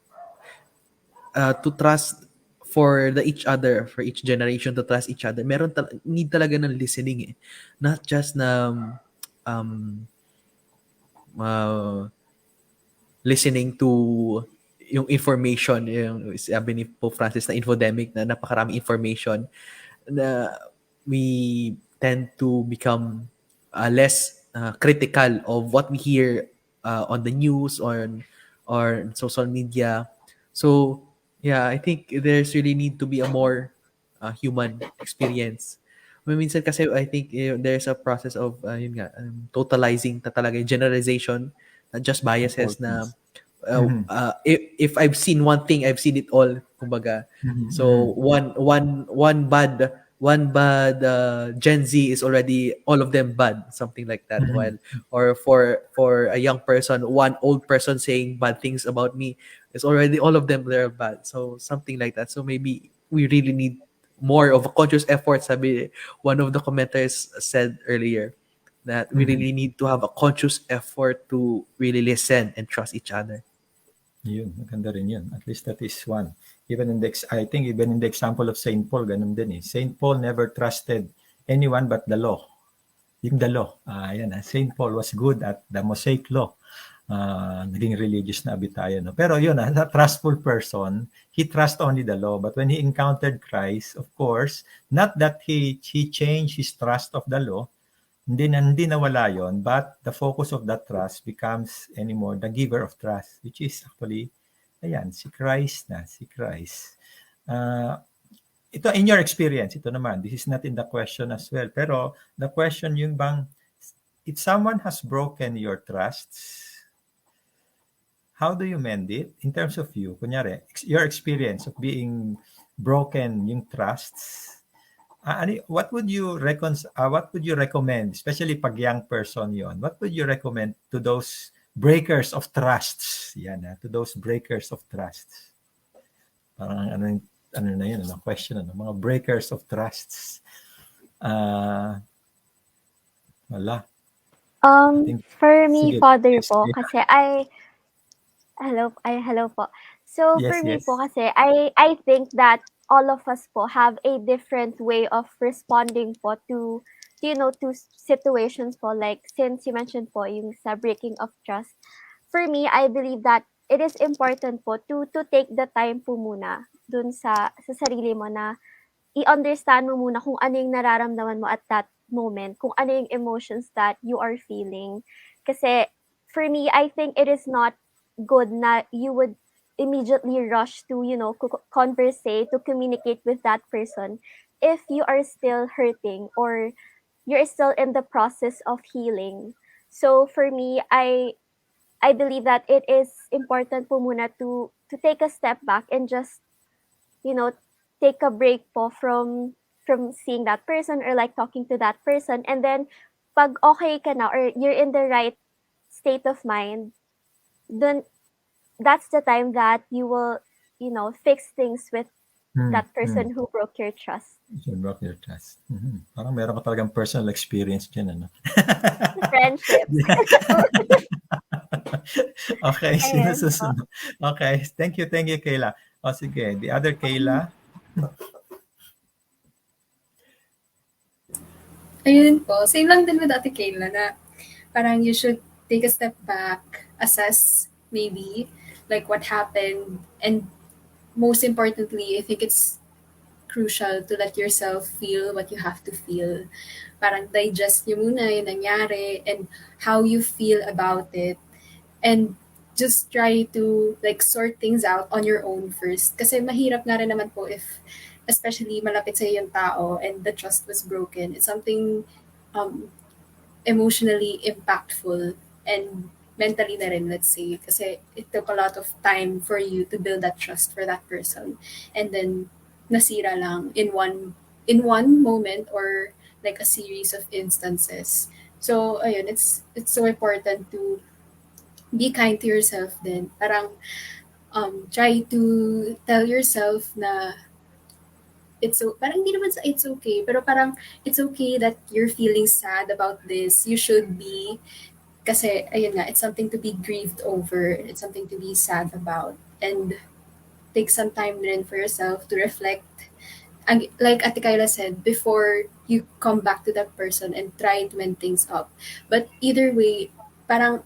to trust for each other, for each generation to trust each other. Need talaga ng listening eh. Not just na uh, listening to yung information, yung sabi ni Pope Francis na infodemic, na napakaraming information na we tend to become less critical of what we hear on the news or social media. So yeah, I think there's really need to be a more human experience. Minsan kasi I think there's a process of yun nga, totalizing talaga yung generalization just biases na Importance. Mhm. if I've seen one thing, I've seen it all, kumbaga. Mhm, So mhm. one bad Gen Z is already all of them bad, something like that. Mhm. While or for a young person, one old person saying bad things about me is already all of them they're bad. So something like that. So maybe we really need more of a conscious effort. Sabi one of the commenters said earlier that we Mhm. really need to have a conscious effort to really listen and trust each other. Yun, maganda rin yun. At least that is one. Even in the, I think even in the example of Saint Paul, ganun din eh. Saint Paul never trusted anyone but the law. Yung the law. Yan, Saint Paul was good at the Mosaic law. Naging religious na abitayan. No? Pero yun, as a trustful person, he trust only the law. But when he encountered Christ, of course, not that he changed his trust of the law, hindi nawala yon, but the focus of that trust becomes anymore the giver of trust, which is actually, ayan, si Christ na, si Christ. Ito, in your experience, ito naman, this is not in the question as well, pero the question yung bang, if someone has broken your trusts, how do you mend it in terms of you? Kunyari, your experience of being broken yung trusts, what would you recommend, especially pag young person yon? What would you recommend to those breakers of trusts? Yan, to those breakers of trusts. Parang ano na yun, question, mga breakers of trusts. Wala. I think, For me, sige, Father yes, po, kasi hello po. So for yes, me po yes. kasi, I think that all of us po have a different way of responding po to, to situations po. Like, since you mentioned po yung sa breaking of trust, for me, I believe that it is important po to take the time po muna dun sa sarili mo na i-understand mo muna kung ano yung nararamdaman mo at that moment, kung ano yung emotions that you are feeling. Kasi for me, I think it is not good na you would immediately rush to, conversate, to communicate with that person if you are still hurting or you're still in the process of healing. So for me, I believe that it is important po muna to take a step back and just, you know, take a break po from seeing that person or like talking to that person, and then pag okay ka na or you're in the right state of mind, then that's the time that you will, fix things with that person who broke your trust. You broke your trust. Parang meron ka talagang personal experience dyan, ano? Friendships. Okay, sino Ayan po. susunod? Okay, thank you, Kayla. O sige, the other Kayla. Ayun po, same lang din with Ate Kayla na parang you should take a step back, assess maybe like what happened, and most importantly, I think it's crucial to let yourself feel what you have to feel. Parang digest nyo muna yung nangyari and how you feel about it, and just try to like sort things out on your own first. Kasi mahirap nga rin naman po if especially malapit sa yung tao and the trust was broken. It's something um, emotionally impactful and mentally na rin, let's say. Kasi it took a lot of time for you to build that trust for that person. And then nasira lang in one moment or like a series of instances. So ayun, it's so important to be kind to yourself then. Parang try to tell yourself na parang hindi naman sa it's okay, pero parang it's okay that you're feeling sad about this. You should be, kasi ayun nga, it's something to be grieved over. It's something to be sad about. And take some time then for yourself to reflect. And like Ate Kayla said, before you come back to that person and try to mend things up. But either way, parang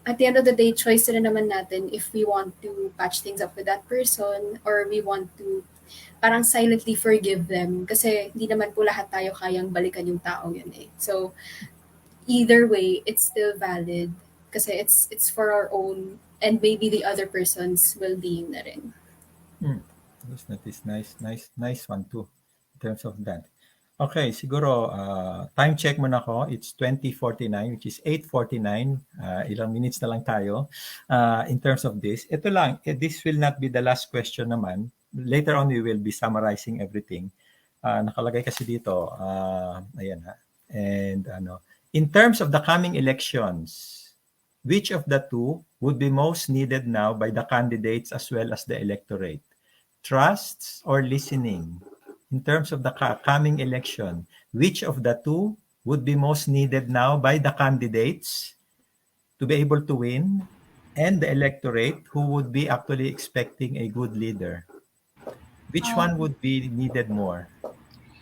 at the end of the day, choice na naman natin if we want to patch things up with that person or we want to parang silently forgive them. Kasi hindi naman po lahat tayo kayang balikan yung tao yun eh. So, either way, it's still valid. Kasi it's for our own and maybe the other person's well-being na rin. That is nice one too, in terms of that. Okay, siguro time check muna ako. It's 20:49, which is 8:49. Ilang minutes na lang tayo in terms of this. Ito lang, this will not be the last question naman. Later on, we will be summarizing everything. Nakalagay kasi dito, ayan ha. And in terms of the coming elections, which of the two would be most needed now by the candidates as well as the electorate? Trusts or listening? In terms of the coming election, which of the two would be most needed now by the candidates to be able to win and the electorate who would be actually expecting a good leader? Which one Um, would be needed more?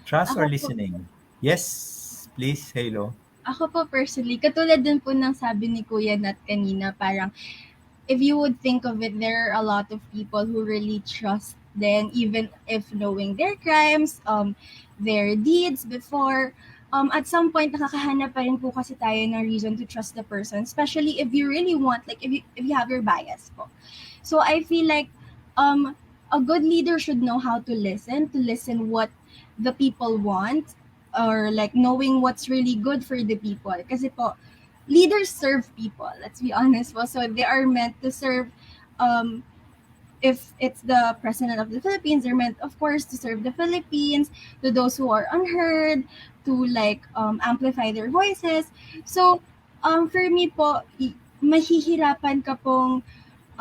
Trust or ako po, listening? Yes, please, Halo. ako po personally, katulad din po ng sabi ni Kuya Nat kanina, parang if you would think of it, there are a lot of people who really trust them, even if knowing their crimes, their deeds before. At some point, nakakahanap pa rin po kasi tayo ng reason to trust the person, especially if you really want, like if you have your bias po. So I feel like um, a good leader should know how to listen what the people want, or like knowing what's really good for the people. Kasi po, leaders serve people. Let's be honest po. So they are meant to serve. Um, if it's the president of the Philippines, they're meant, of course, to serve the Philippines, to those who are unheard, to like amplify their voices. So for me po, mahihirapan ka pong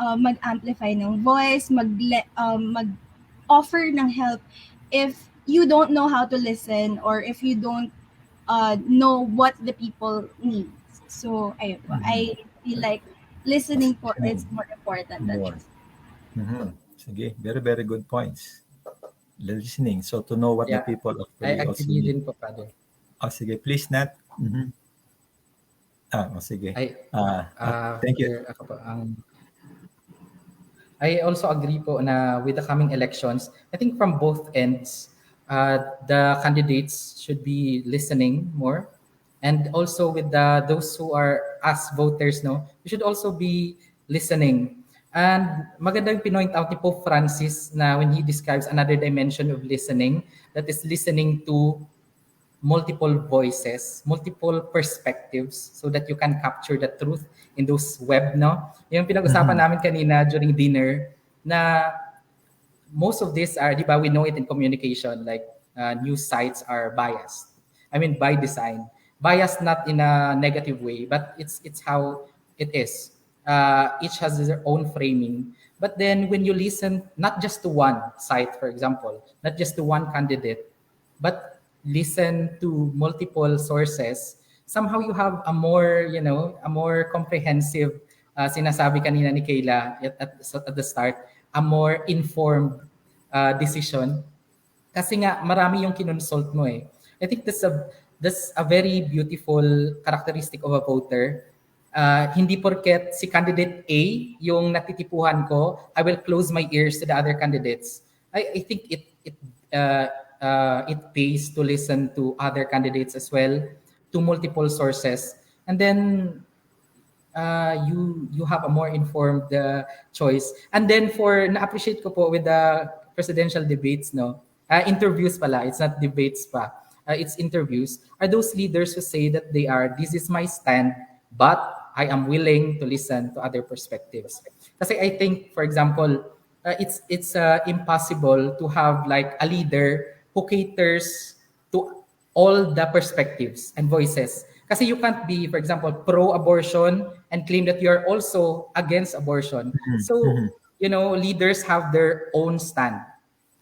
mag-amplify ng voice, mag-offer ng help if you don't know how to listen, or if you don't know what the people need. So, ayun po. I feel like listening po is Listening more important than more. trust. Sige, very, very good points. Listening. So to know what the Yeah, people I actually also agree need. din po, Father. Sige, please, Nat. Sige. I, Thank you. Father, ako po, I also agree po na with the coming elections, I think from both ends, the candidates should be listening more. And also with those who are us voters, no, we should also be listening. And maganda yung pinoint out ni Pope Francis na when he describes another dimension of listening, that is listening to multiple voices, multiple perspectives so that you can capture the truth in those web, no? Yung pinag-usapan namin kanina during dinner na most of this are, di ba, we know it in communication, like news sites are biased. I mean, by design. Biased not in a negative way, but it's how it is. Each has their own framing. But then when you listen, not just to one site, for example, not just to one candidate, but listen to multiple sources, somehow you have a more, a more comprehensive, sinasabi kanina ni Kayla at the start, a more informed decision. Kasi nga, marami yung kinonsult mo eh. I think that's a very beautiful characteristic of a voter. Hindi porket si candidate A yung natitipuhan ko, I will close my ears to the other candidates. I think it pays to listen to other candidates as well, to multiple sources, and then you have a more informed choice. And then for na-appreciate ko po with the presidential debates, no, interviews pala, it's not debates pa, it's interviews, are those leaders who say that this is my stand, but I am willing to listen to other perspectives. Kasi I think, for example, it's impossible to have like a leader who caters to all the perspectives and voices. Kasi you can't be, for example, pro-abortion and claim that you're also against abortion. So, leaders have their own stand.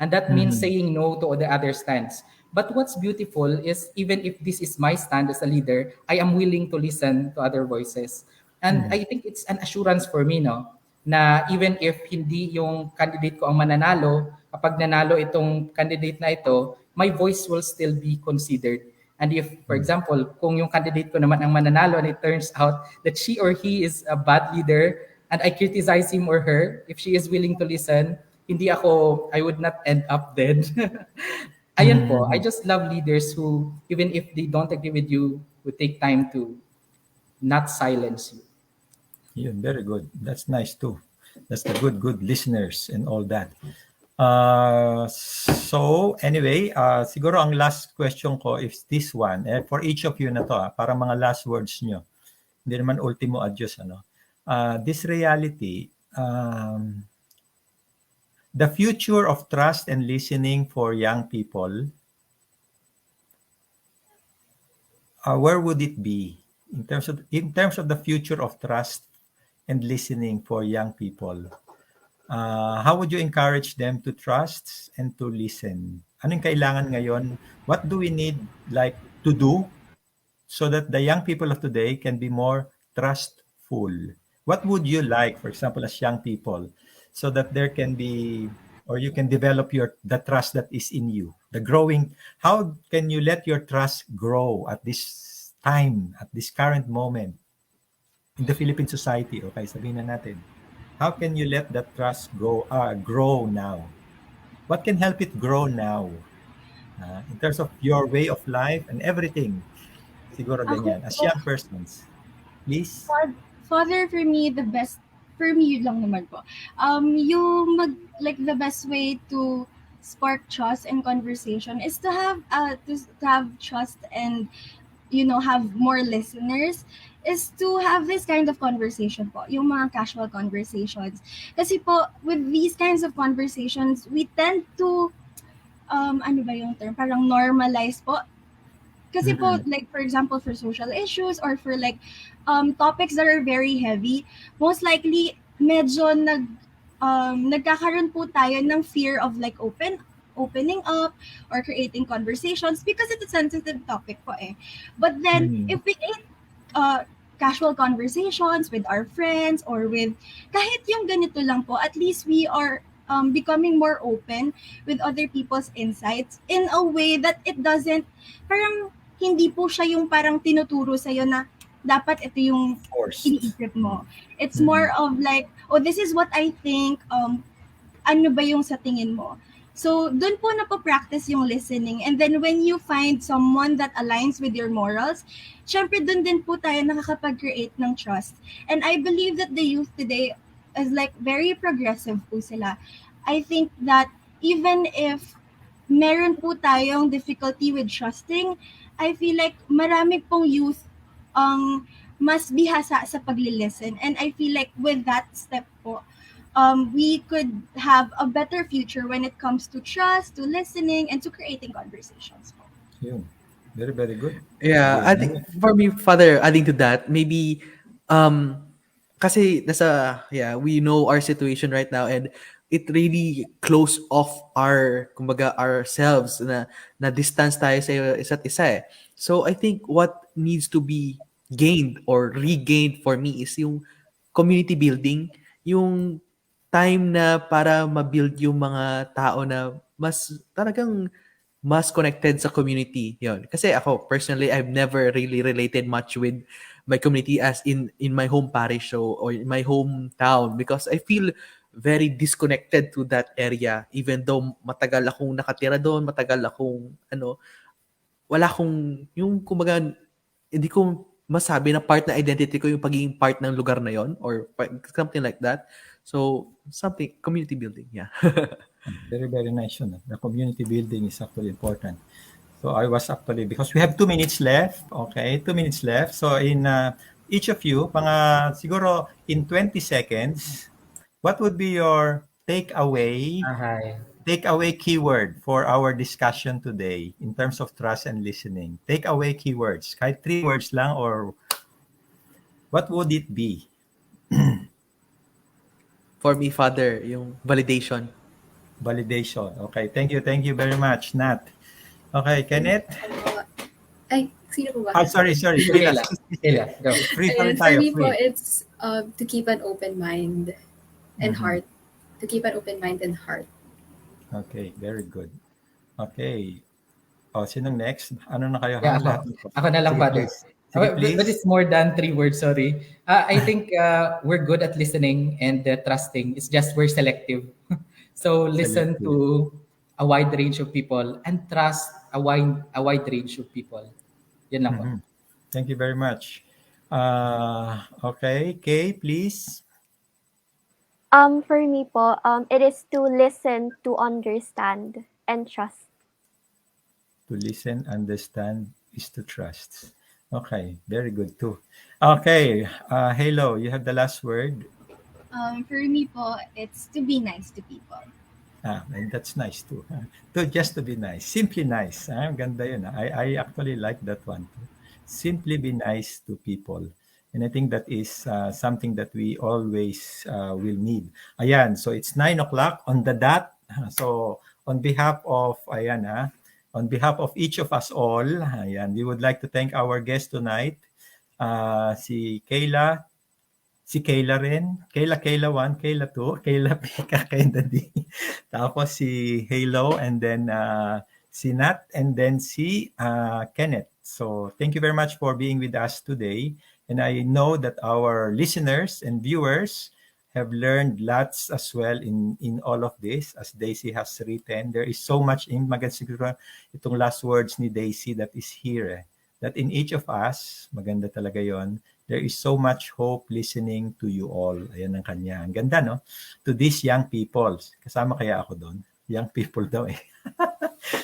And that means saying no to the other stands. But what's beautiful is even if this is my stand as a leader, I am willing to listen to other voices. And I think it's an assurance for me, no, na even if hindi yung candidate ko ang mananalo, kapag nanalo itong candidate na ito, my voice will still be considered. And if, for example, kung yung candidate ko naman ang mananalo and it turns out that she or he is a bad leader and I criticize him or her, if she is willing to listen, I would not end up dead. Ayun po, I just love leaders who, even if they don't agree with you, would take time to not silence you. Yeah, very good. That's nice too. That's the good listeners and all that. So anyway, siguro ang last question ko is this one. For each of you na to, para mga last words nyo. Hindi naman ultimo adios, ano. This reality, the future of trust and listening for young people, where would it be in terms of the future of trust and listening for young people? How would you encourage them to trust and to listen? Anong kailangan ngayon? What do we need to do so that the young people of today can be more trustful? What would you like, for example, as young people, so that there can be, or you can develop the trust that is in you, the growing? How can you let your trust grow at this time, at this current moment in the Philippine society? Okay, sabihin na natin. How can you let that trust grow now? What can help it grow now? In terms of your way of life and everything. Siguro Ako ganyan. As po, young persons. Please. Father, for me, yun lang naman po. The best way to spark trust and conversation is to have trust and, have more listeners, is to have this kind of conversation po, yung mga casual conversations. Kasi po, with these kinds of conversations, we tend to, ano ba yung term? Parang normalize po. Kasi po, like, for example, for social issues or for like, topics that are very heavy, most likely, medyo nagkakaroon po tayo ng fear of like opening up or creating conversations because it's a sensitive topic po eh. But then, if we create casual conversations with our friends or with kahit yung ganito lang po, at least we are becoming more open with other people's insights in a way that it doesn't, parang hindi po siya yung parang tinuturo sa'yo na dapat ito yung iniisip mo. It's more of like, oh, this is what I think, ano ba yung sa tingin mo? So, dun po napapractice yung listening. And then when you find someone that aligns with your morals, syempre dun din po tayo nakakapag-create ng trust. And I believe that the youth today is like very progressive po sila. I think that even if meron po tayong difficulty with trusting, I feel like marami pong youth mas bihasa sa pagli-listen. And I feel like with that step po, we could have a better future when it comes to trust, to listening, and to creating conversations. Yun. Very, very good. Yeah, I think for me, Father, adding to that, maybe kasi we know our situation right now, and it really close off ourselves na distance tayo sa isa't isa eh. So I think what needs to be gained or regained for me is yung community building, yung time na para ma-build yung mga tao na mas connected sa community. Yun. Kasi ako, personally, I've never really related much with my community as in my home parish or in my hometown because I feel very disconnected to that area even though matagal akong nakatira doon, wala akong, yung kumbaga, hindi ko masabi na part na identity ko yung pagiging part ng lugar na yon or something like that. So, community building, yeah. Very, very nice yun. The community building is actually important. So I was actually, because we have 2 minutes left, okay, 2 minutes left. So in each of you, siguro in 20 seconds, what would be your takeaway keyword for our discussion today in terms of trust and listening? Takeaway keywords, kahit 3 words lang, or what would it be? For me, Father, yung validation. Validation. Okay, thank you very much, Nat. Okay, Keneth? Ay, sino po ba? Sorry. Kayla, go. Free And tayo, for me po, free. it's to keep an open mind and heart. To keep an open mind and heart. Okay, very good. Okay. Sinong next? Ano na kayo? Yeah, ako na lang, Father. Please. But it's more than 3 words, sorry. I think we're good at listening and trusting. It's just we're selective. So listen to a wide range of people and trust a wide range of people. Yan lang po. Thank you very much. Okay, Kay, please. For me po, it is to listen, to understand, and trust. To listen, understand, is to trust. Okay, very good too. Okay, Halo, you have the last word. For me po, it's to be nice to people. And that's nice too. Just to be nice. Simply nice. Ganda yun. I actually like that one too. Simply be nice to people. And I think that is something that we always will need. Ayan, so it's 9 o'clock on the dot. So on behalf of, ayan on behalf of each of us all, ayan, we would like to thank our guest tonight, si Kayla, si Kayla rin. Kayla 1, Kayla 2, Kayla Pika, Kayla D. Tapos si Halo, and then si Nat, and then si Kenneth. So thank you very much for being with us today. And I know that our listeners and viewers have learned lots as well in all of this. As Daisy has written, there is so much in maganda siguro itong last words ni Daisy that is here. That in each of us, maganda talaga yon. There is so much hope listening to you all. Ayan ang kanya. Ang ganda, no? To these young people. Kasama kaya ako doon? Young people daw eh.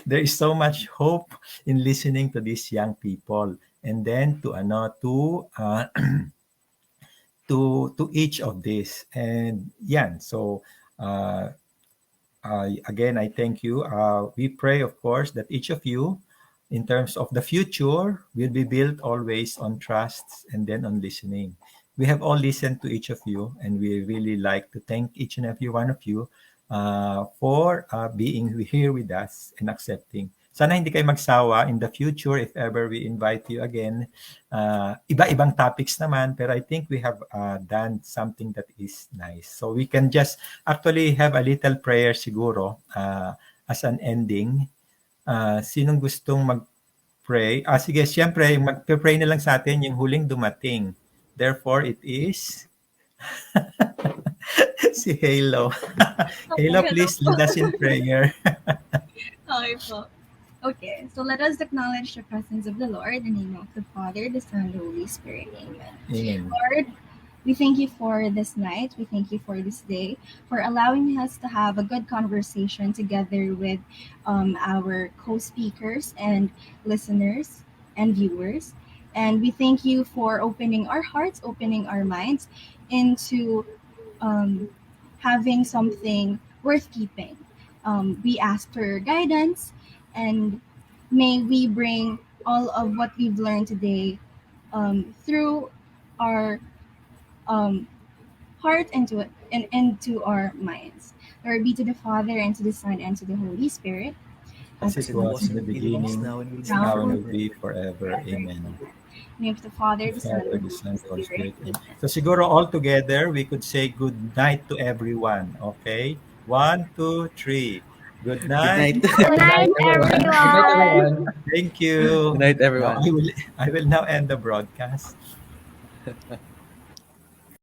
There is so much hope in listening to these young people. And then to each of this. And yan. So, again, I thank you. We pray, of course, that each of you, in terms of the future, will be built always on trust and then on listening. We have all listened to each of you, and we really like to thank each and every one of you for being here with us and accepting. Sana hindi kayo magsawa in the future if ever we invite you again. Iba-ibang topics naman, pero I think we have done something that is nice. So we can just actually have a little prayer siguro as an ending. Sinong gustong mag-pray? Sige, siyempre, mag-pray na lang sa atin yung huling dumating. Therefore, it is si Halo. Halo, please lead us in prayer. Okay po. Okay, so let us acknowledge the presence of the Lord in the name of the Father, the Son, and the Holy Spirit. Amen. Amen. Lord, we thank you for this night. We thank you for this day, for allowing us to have a good conversation together with our co-speakers and listeners and viewers. And we thank you for opening our hearts, opening our minds into having something worth keeping. We ask for your guidance, and may we bring all of what we've learned today through our heart into it and into our minds. Glory be to the Father, and to the Son, and to the Holy Spirit. As it was in the beginning, is now, and will be forever. Amen. In the name of the Father, the Son, Father, and the the Son, the Holy Holy Spirit. Spirit. Amen. So siguro all together, we could say good night to everyone. Okay? 1, 2, 3. Good night. Good night, Good night, everyone. everyone. Thank you. Good night, Now, everyone. I will now end the broadcast.